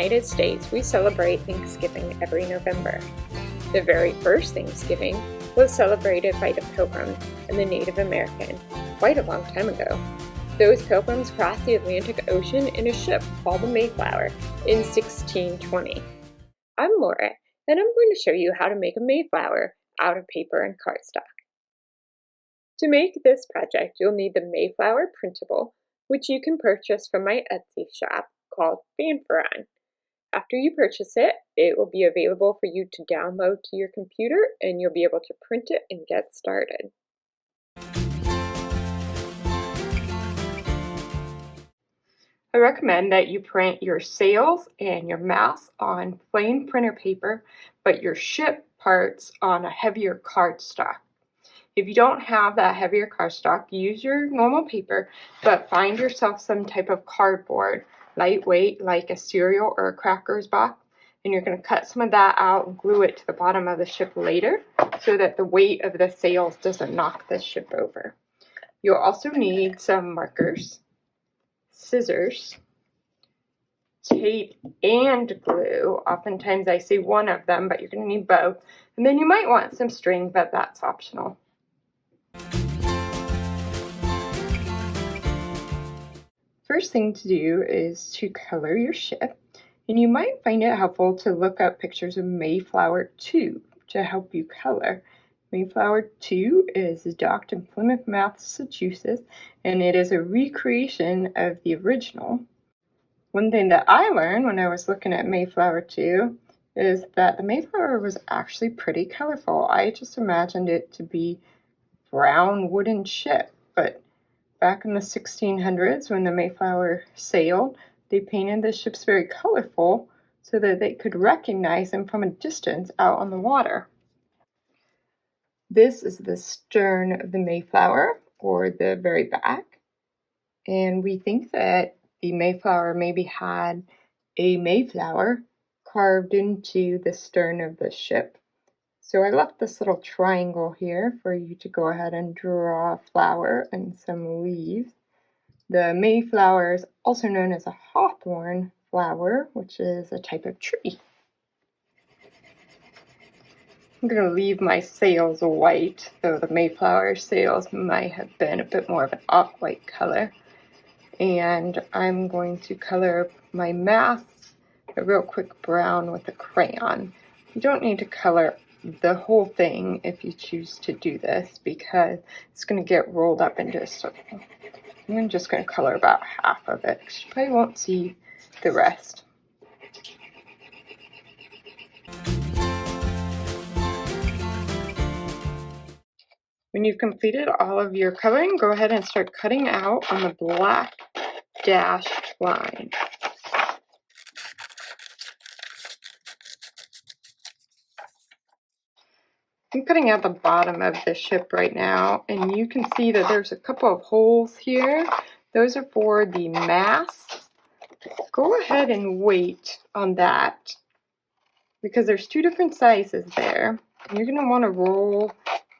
United States, we celebrate Thanksgiving every November. The very first Thanksgiving was celebrated by the Pilgrims and the Native Americans quite a long time ago. Those Pilgrims crossed the Atlantic Ocean in a ship called the Mayflower in 1620. I'm Laura, and I'm going to show you how to make a Mayflower out of paper and cardstock. To make this project, you'll need the Mayflower printable, which you can purchase from my Etsy shop called Fanfaron. After you purchase it, it will be available for you to download to your computer, and you'll be able to print it and get started. I recommend that you print your sails and your mast on plain printer paper, but your ship parts on a heavier cardstock. If you don't have that heavier cardstock, use your normal paper, but find yourself some type of cardboard, lightweight like a cereal or a crackers box, and you're going to cut some of that out and glue it to the bottom of the ship later so that the weight of the sails doesn't knock the ship over. You'll also need some markers, scissors, tape, and glue. Oftentimes I say one of them, but you're going to need both. And then you might want some string, but that's optional. First thing to do is to color your ship, and you might find it helpful to look up pictures of Mayflower 2 to help you color. Mayflower 2 is docked in Plymouth, Massachusetts, and it is a recreation of the original. One thing that I learned when I was looking at Mayflower 2 is that the Mayflower was actually pretty colorful. I just imagined it to be a brown wooden ship, but back in the 1600s, when the Mayflower sailed, they painted the ships very colorful so that they could recognize them from a distance out on the water. This is the stern of the Mayflower, or the very back, and we think that the Mayflower maybe had a Mayflower carved into the stern of the ship. So I left this little triangle here for you to go ahead and draw a flower and some leaves. The Mayflower is also known as a hawthorn flower, which is a type of tree. I'm going to leave my sails white, though the Mayflower sails might have been a bit more of an off-white color. And I'm going to color my mast a real quick brown with a crayon. You don't need to color the whole thing if you choose to do this, because it's going to get rolled up into a circle. I'm just going to color about half of it, because you probably won't see the rest. When you've completed all of your coloring, go ahead and start cutting out on the black dashed line. I'm cutting out the bottom of the ship right now, and you can see that there's a couple of holes here. Those are for the mast. Go ahead and wait on that, because there's two different sizes there. And you're going to want to roll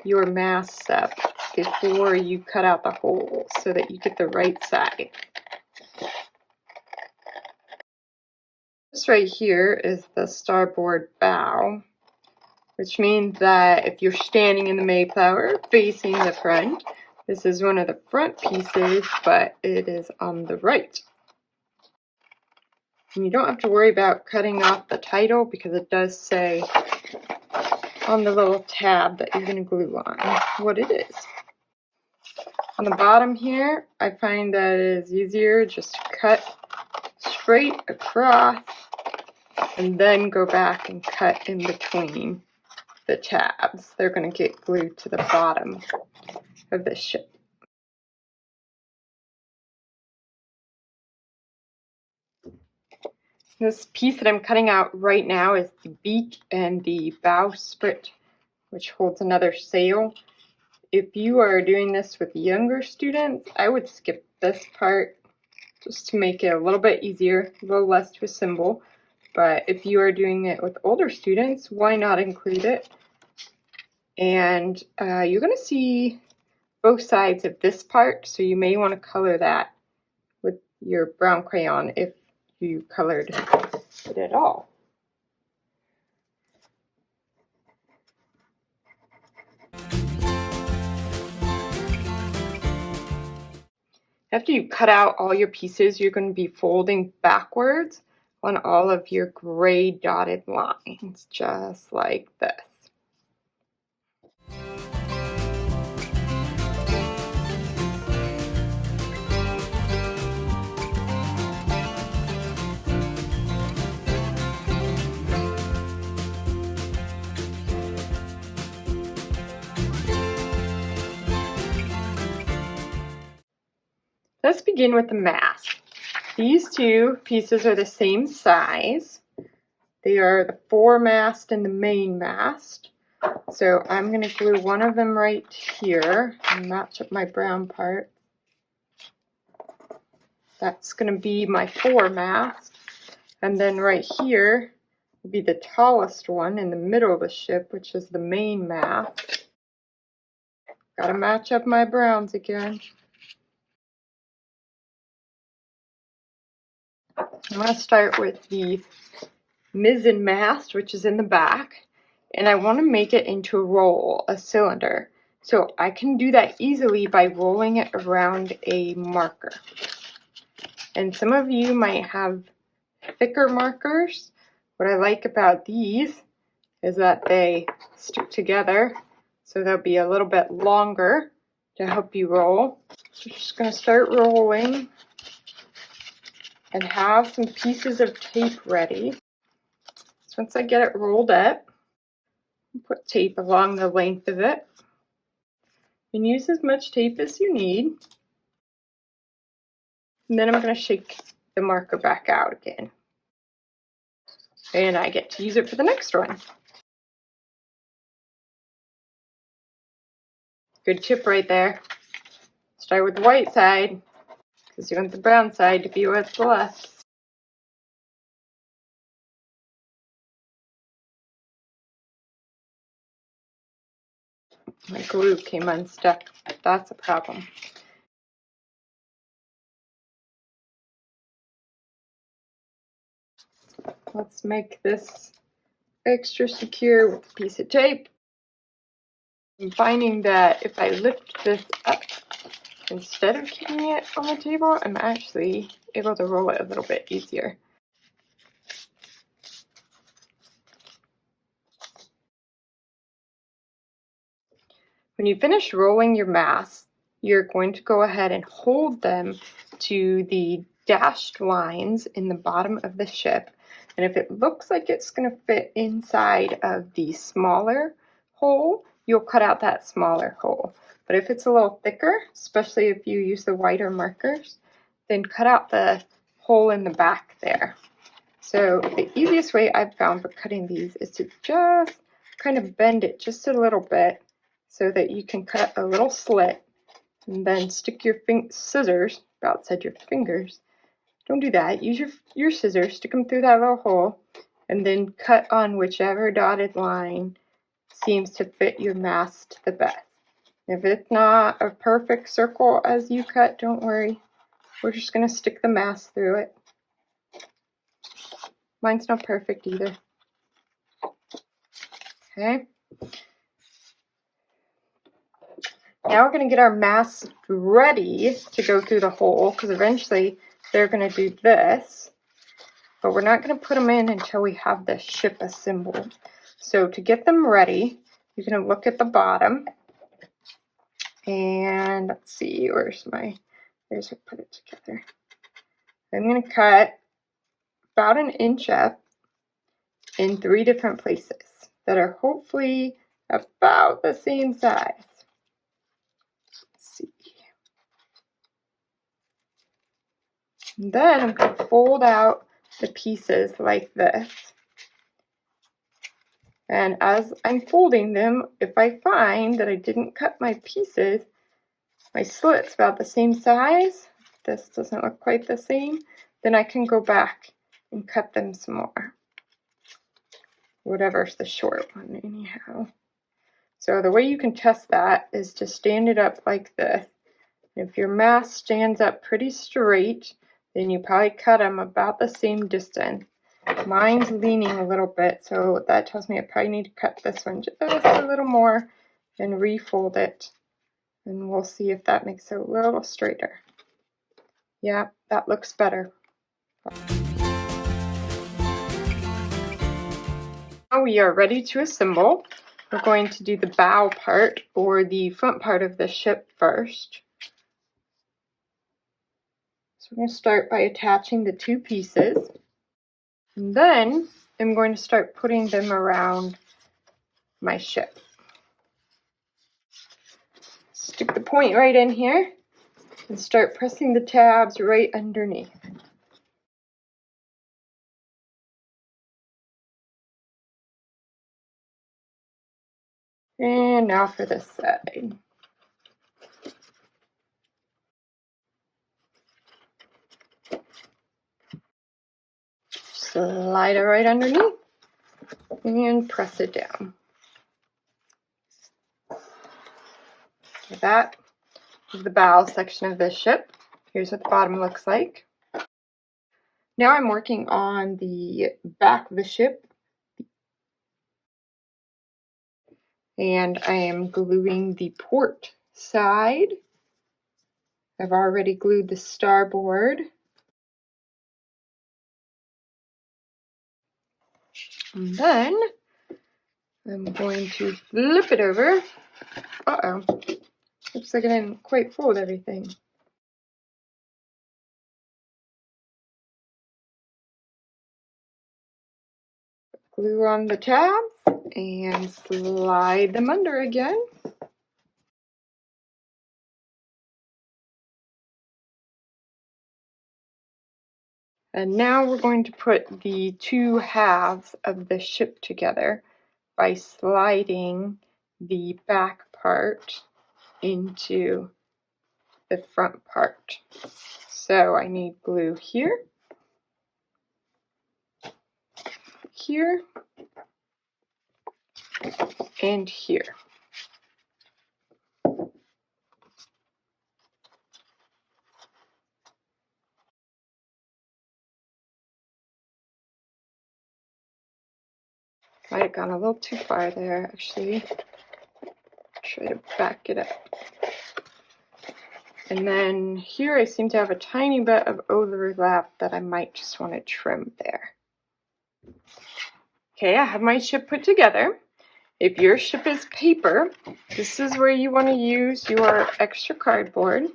your mast up before you cut out the holes so that you get the right size. This right here is the starboard bow, which means that if you're standing in the Mayflower facing the front, this is one of the front pieces, but it is on the right. And you don't have to worry about cutting off the title, because it does say on the little tab that you're going to glue on what it is. On the bottom here, I find that it is easier just to cut straight across and then go back and cut in between the tabs. They're going to get glued to the bottom of the ship. This piece that I'm cutting out right now is the beak and the bowsprit, which holds another sail. If you are doing this with younger students, I would skip this part just to make it a little bit easier, a little less to assemble. But if you are doing it with older students, why not include it? And you're going to see both sides of this part, so you may want to color that with your brown crayon if you colored it at all. After you've cut out all your pieces, you're going to be folding backwards on all of your gray dotted lines, just like this. Let's begin with the mast. These two pieces are the same size. They are the foremast and the main mast. So I'm going to glue one of them right here and match up my brown part. That's going to be my foremast. And then right here will be the tallest one in the middle of the ship, which is the main mast. Gotta match up my browns again. I'm going to start with the mizzen mast, which is in the back, and I want to make it into a roll, a cylinder. So I can do that easily by rolling it around a marker. And some of you might have thicker markers. What I like about these is that they stick together, so they'll be a little bit longer to help you roll. So just going to start rolling and have some pieces of tape ready. So once I get it rolled up, put tape along the length of it. And use as much tape as you need. And then I'm going to shake the marker back out again. And I get to use it for the next one. Good tip right there. Start with the white side, because you want the brown side to be what's left. My glue came unstuck. That's a problem. Let's make this extra secure with a piece of tape. I'm finding that if I lift this up instead of keeping it on the table, I'm actually able to roll it a little bit easier. When you finish rolling your mass, you're going to go ahead and hold them to the dashed lines in the bottom of the ship. And if it looks like it's going to fit inside of the smaller hole, you'll cut out that smaller hole. But if it's a little thicker, especially if you use the whiter markers, then cut out the hole in the back there. So the easiest way I've found for cutting these is to just kind of bend it just a little bit so that you can cut a little slit and then stick your scissors outside your fingers. Don't do that. Use your scissors, stick them through that little hole, and then cut on whichever dotted line seems to fit your mast the best. If it's not a perfect circle as you cut, don't worry. We're just going to stick the mast through it. Mine's not perfect either. Okay. Now we're going to get our masts ready to go through the hole, because eventually they're going to do this. But we're not going to put them in until we have the ship assembled. So to get them ready, you're going to look at the bottom. And let's see, there's I put it together. I'm going to cut about 1 inch up in 3 different places that are hopefully about the same size. Let's see. And then I'm going to fold out the pieces like this. And as I'm folding them, if I find that I didn't cut my pieces, my slit's about the same size, this doesn't look quite the same, then I can go back and cut them some more. Whatever's the short one anyhow. So the way you can test that is to stand it up like this. If your mast stands up pretty straight, then you probably cut them about the same distance. Mine's leaning a little bit, so that tells me I probably need to cut this one just a little more and refold it. And we'll see if that makes it a little straighter. Yeah, that looks better. Now we are ready to assemble. We're going to do the bow part, or the front part of the ship first. So we're going to start by attaching the two pieces. And then I'm going to start putting them around my ship. Stick the point right in here and start pressing the tabs right underneath. And now for this side. Slide it right underneath and press it down. That is the bow section of this ship. Here's what the bottom looks like. Now I'm working on the back of the ship, and I am gluing the port side. I've already glued the starboard. And then I'm going to flip it over. Uh-oh. Looks like I didn't quite fold everything. Glue on the tabs and slide them under again. And now we're going to put the two halves of the ship together by sliding the back part into the front part. So I need glue here, here, and here. Might have gone a little too far there, actually. Try to back it up. And then here I seem to have a tiny bit of overlap that I might just want to trim there. Okay, I have my ship put together. If your ship is paper, this is where you want to use your extra cardboard.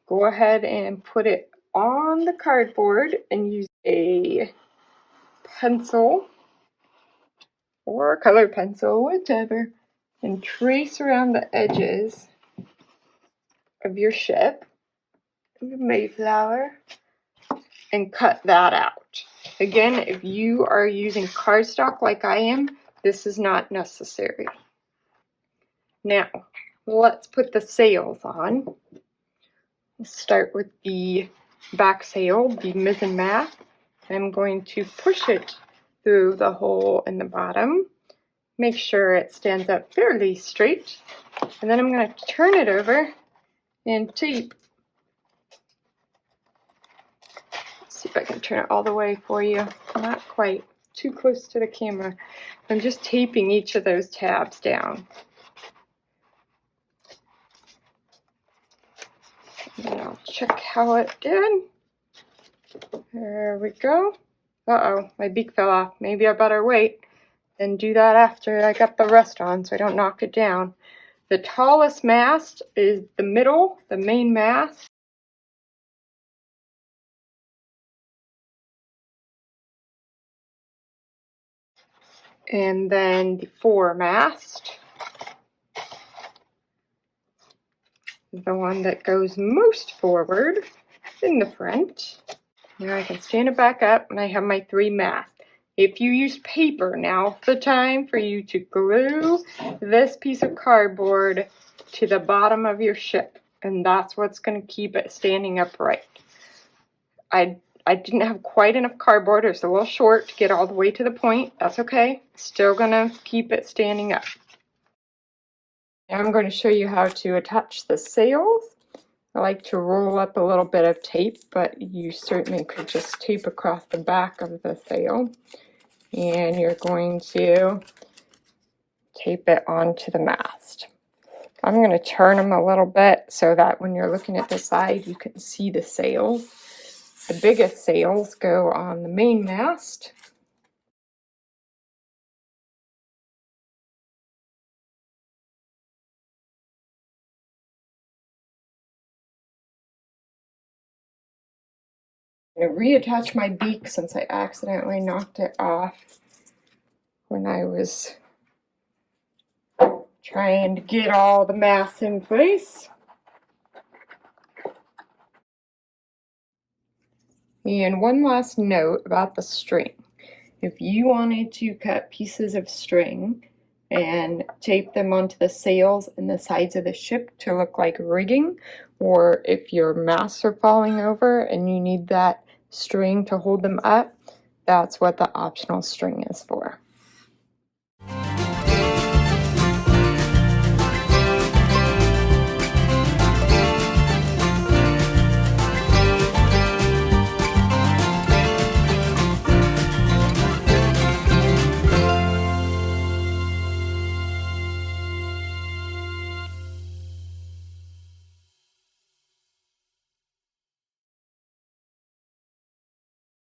Go ahead and put it on the cardboard and use a pencil or a colored pencil, whatever, and trace around the edges of your ship, the Mayflower, and cut that out. Again, if you are using cardstock like I am, this is not necessary. Now, let's put the sails on. Let's start with the back sail, the mizzen-mast. I'm going to push it through the hole in the bottom. Make sure it stands up fairly straight. And then I'm going to turn it over and tape. See if I can turn it all the way for you. Not quite. Too close to the camera. I'm just taping each of those tabs down. And I'll check how it did. There we go. Uh-oh, my beak fell off. Maybe I better wait and do that after I got the rest on so I don't knock it down. The tallest mast is the middle, the main mast. And then the foremast is the one that goes most forward in the front. Now I can stand it back up and I have my three masts. If you use paper, now's the time for you to glue this piece of cardboard to the bottom of your ship. And that's what's going to keep it standing upright. I didn't have quite enough cardboard. It was a little short to get all the way to the point. That's okay. Still going to keep it standing up. Now I'm going to show you how to attach the sails. I like to roll up a little bit of tape, but you certainly could just tape across the back of the sail. And you're going to tape it onto the mast. I'm going to turn them a little bit so that when you're looking at the side, you can see the sails. The biggest sails go on the main mast. I'm going to reattach my beak since I accidentally knocked it off when I was trying to get all the masts in place. And one last note about the string. If you wanted to cut pieces of string and tape them onto the sails and the sides of the ship to look like rigging, or if your masts are falling over and you need that string to hold them up, that's what the optional string is for.